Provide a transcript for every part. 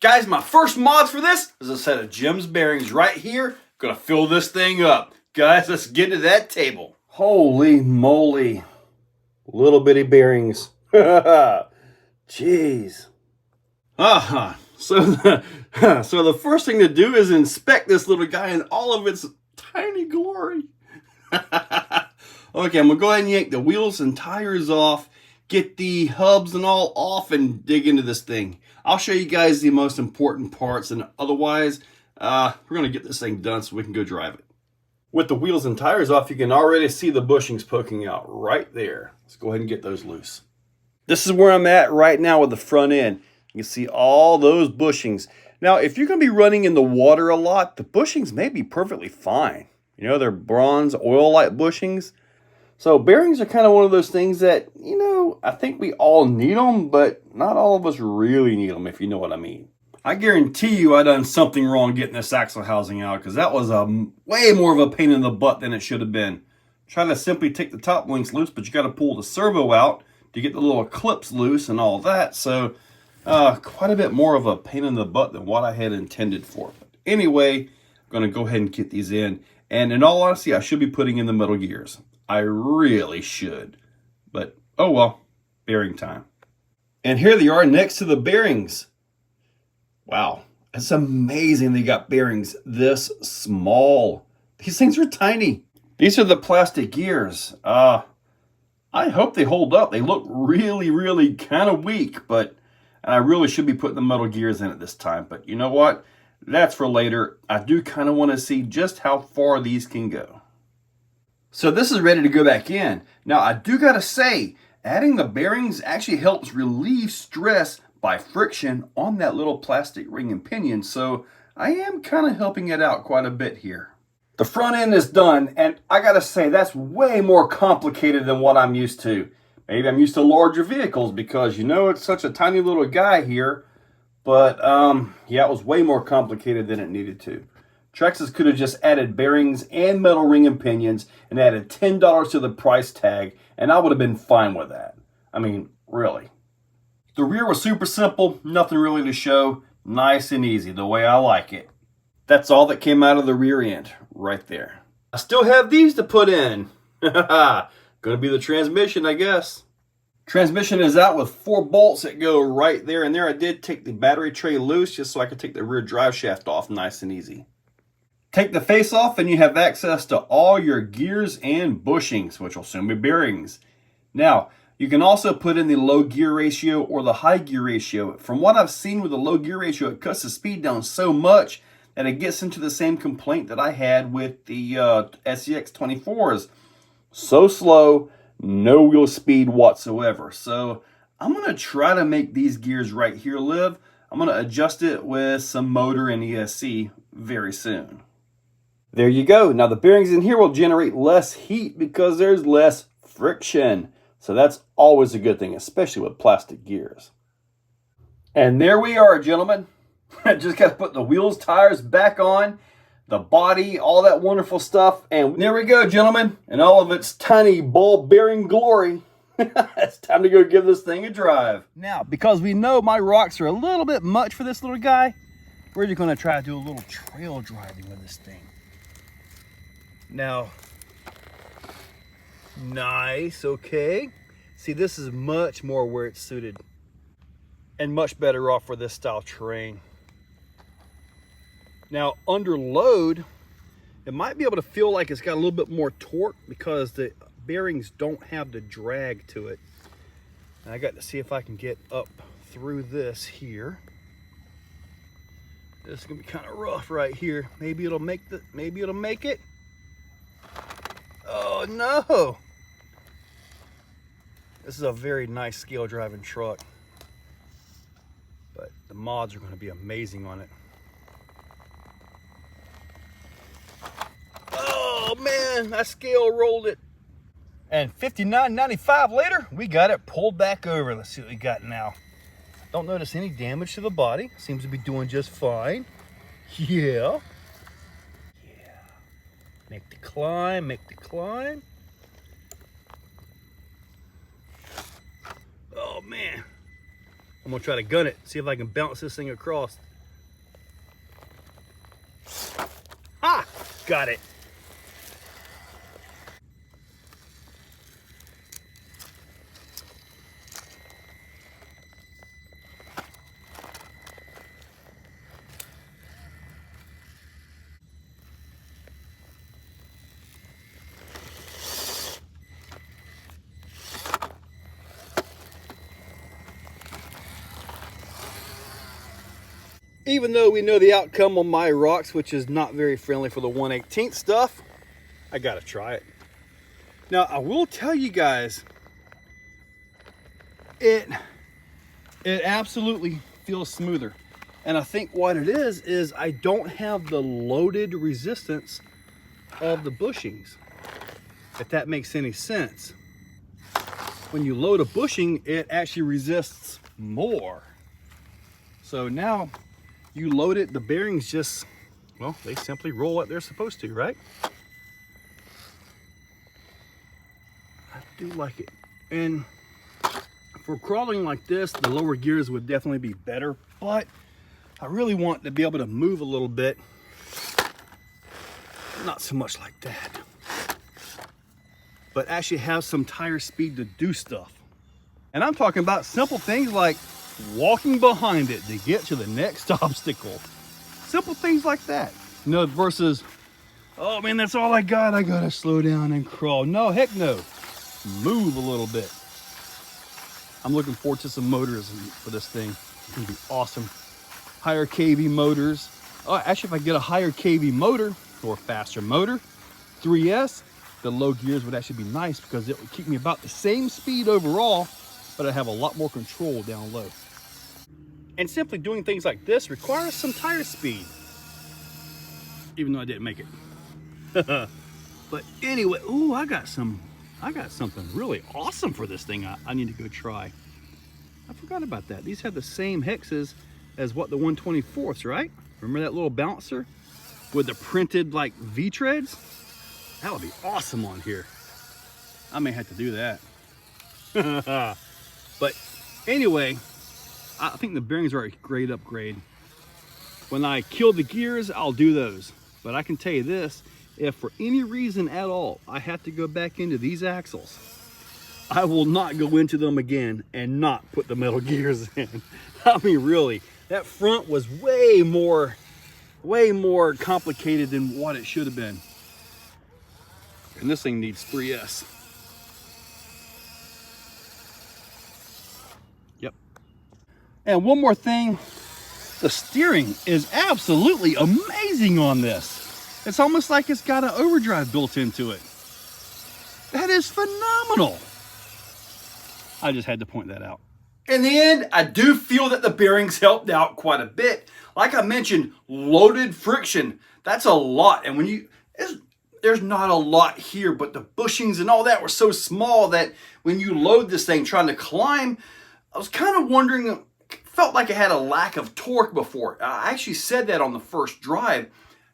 Guys, my first mods for this is a set of Jim's bearings right here. Gonna fill this thing up. Guys, let's get to that table. Holy moly. Little bitty bearings. Jeez. So the first thing to do is inspect this little guy in all of its tiny glory. Okay, I'm gonna go ahead and yank the wheels and tires off, get the hubs and all off, and dig into this thing. I'll show you guys the most important parts, and otherwise, we're gonna get this thing done so we can go drive it. With the wheels and tires off, you can already see the bushings poking out right there. Let's go ahead and get those loose. This is where I'm at right now with the front end. You can see all those bushings. Now, if you're gonna be running in the water a lot, the bushings may be perfectly fine. You know, they're bronze oil-like bushings. So bearings are kind of one of those things that, you know, I think we all need them, but not all of us really need them, if you know what I mean. I guarantee you I done something wrong getting this axle housing out, because that was way more of a pain in the butt than it should have been. Try to simply take the top links loose, but you got to pull the servo out to get the little clips loose and all that. So quite a bit more of a pain in the butt than what I had intended for. But anyway, I'm going to go ahead and get these in. And in all honesty, I should be putting in the metal gears. I really should. But, oh well, bearing time. And here they are next to the bearings. Wow, it's amazing they got bearings this small. These things are tiny. These are the plastic gears. I hope they hold up. They look really, really kind of weak, but I really should be putting the metal gears in at this time. But you know what? That's for later. I do kind of want to see just how far these can go. So this is ready to go back in. Now, I do got to say, adding the bearings actually helps relieve stress by friction on that little plastic ring and pinion. So I am kind of helping it out quite a bit here. The front end is done, and I got to say, that's way more complicated than what I'm used to. Maybe I'm used to larger vehicles because, you know, it's such a tiny little guy here. But, yeah, it was way more complicated than it needed to. Trex's could have just added bearings and metal ring and pinions and added $10 to the price tag, and I would have been fine with that. I mean, really. The rear was super simple, nothing really to show. Nice and easy, the way I like it. That's all that came out of the rear end, right there. I still have these to put in. Gonna be the transmission, I guess. Transmission is out with 4 bolts that go right there and there. I did take the battery tray loose just so I could take the rear drive shaft off nice and easy. Take the face off and you have access to all your gears and bushings, which will soon be bearings. Now, you can also put in the low gear ratio or the high gear ratio. From what I've seen with the low gear ratio, it cuts the speed down so much that it gets into the same complaint that I had with the SCX24s. So slow, no wheel speed whatsoever. So I'm going to try to make these gears right here live. I'm going to adjust it with some motor and ESC very soon. There you go. Now the bearings in here will generate less heat because there's less friction. So that's always a good thing, especially with plastic gears. And there we are, gentlemen. I just got to put the wheels, tires back on, the body, all that wonderful stuff. And there we go, gentlemen, in all of its tiny ball bearing glory. It's time to go give this thing a drive. Now, because we know my rocks are a little bit much for this little guy, we're just going to try to do a little trail driving with this thing. Now, nice, okay. See, this is much more where it's suited and much better off for this style terrain. Now, under load, it might be able to feel like it's got a little bit more torque because the bearings don't have the drag to it. And I got to see if I can get up through this here. This is gonna be kind of rough right here. Maybe it'll make it. Oh no! This is a very nice scale driving truck, but the mods are going to be amazing on it. Oh man, I scale rolled it. And $59.95 later, we got it pulled back over. Let's see what we got now. Don't notice any damage to the body. Seems to be doing just fine. Yeah. Make the climb, make the climb. Oh man. I'm gonna try to gun it, see if I can bounce this thing across. Ah, got it. Even though we know the outcome on my rocks, which is not very friendly for the 1/18 stuff, I gotta try it. Now, I will tell you guys, it absolutely feels smoother. And I think what it is I don't have the loaded resistance of the bushings, if that makes any sense. When you load a bushing, it actually resists more. So now you load it, the bearings just, well, they simply roll like they're supposed to, right? I do like it. And for crawling like this, the lower gears would definitely be better, but I really want to be able to move a little bit. Not so much like that, but actually have some tire speed to do stuff. And I'm talking about simple things like walking behind it to get to the next obstacle. Simple things like that. You know, versus, oh man, that's all I gotta slow down and crawl. No, heck no. Move a little bit. I'm looking forward to some motors for this thing. It's gonna be awesome. Higher KV motors. Oh, actually, if I get a higher KV motor or faster motor, 3S, the low gears would actually be nice because it would keep me about the same speed overall, but I have a lot more control down low. And simply doing things like this requires some tire speed, even though I didn't make it. But anyway, ooh, I got something really awesome for this thing I need to go try. I forgot about that. These have the same hexes as what the 124s, right? Remember that little bouncer with the printed like V-treads? That would be awesome on here. I may have to do that. But anyway, I think the bearings are a great upgrade. When I kill the gears, I'll do those. But I can tell you this, if for any reason at all, I have to go back into these axles, I will not go into them again and not put the metal gears in. I mean, really, that front was way more complicated than what it should have been. And this thing needs 3S. Yep. And one more thing, the steering is absolutely amazing on this. It's almost like it's got an overdrive built into it. That is phenomenal. I just had to point that out. In the end, I do feel that the bearings helped out quite a bit. Like I mentioned, loaded friction, that's a lot. And when there's not a lot here, but the bushings and all that were so small that when you load this thing trying to climb, I was kind of wondering, felt like it had a lack of torque before. I actually said that on the first drive.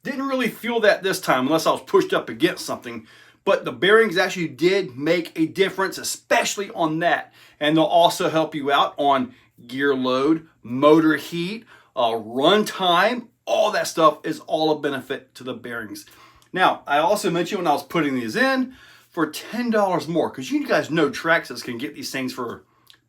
Didn't really feel that this time unless I was pushed up against something. But the bearings actually did make a difference, especially on that. And they'll also help you out on gear load, motor heat, run time. All that stuff is all a benefit to the bearings. Now, I also mentioned when I was putting these in, for $10 more, because you guys know Traxxas can get these things for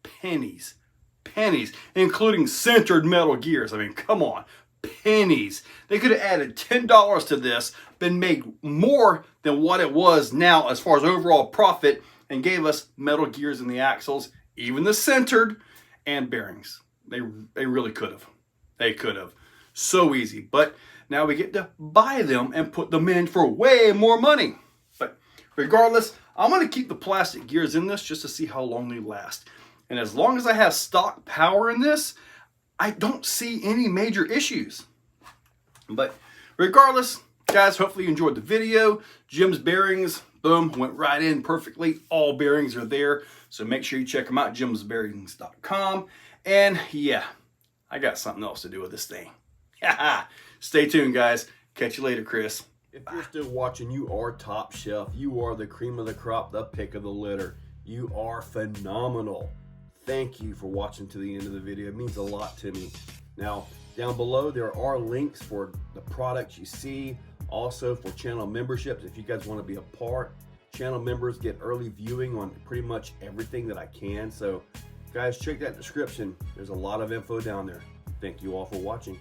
pennies, including centered metal gears. I mean, come on. Pennies. They could have added $10 to this, been made more than what it was now as far as overall profit, and gave us metal gears in the axles, even the centered, and bearings. They really could have. They could have. So easy. But now we get to buy them and put them in for way more money. But regardless, I'm going to keep the plastic gears in this just to see how long they last. And as long as I have stock power in this, I don't see any major issues. But regardless, guys, hopefully you enjoyed the video. Jim's bearings, boom, went right in perfectly. All bearings are there. So make sure you check them out, jimsbearings.com. And yeah, I got something else to do with this thing. Stay tuned, guys. Catch you later, Chris. If you're still watching, you are top shelf. You are the cream of the crop, the pick of the litter. You are phenomenal. Thank you for watching to the end of the video. It means a lot to me. Now, Down below, there are links for the products you see, also for channel memberships if you guys want to be a part. Channel members get early viewing on pretty much everything that I can. So guys, check that description. There's a lot of info down there. Thank you all for watching.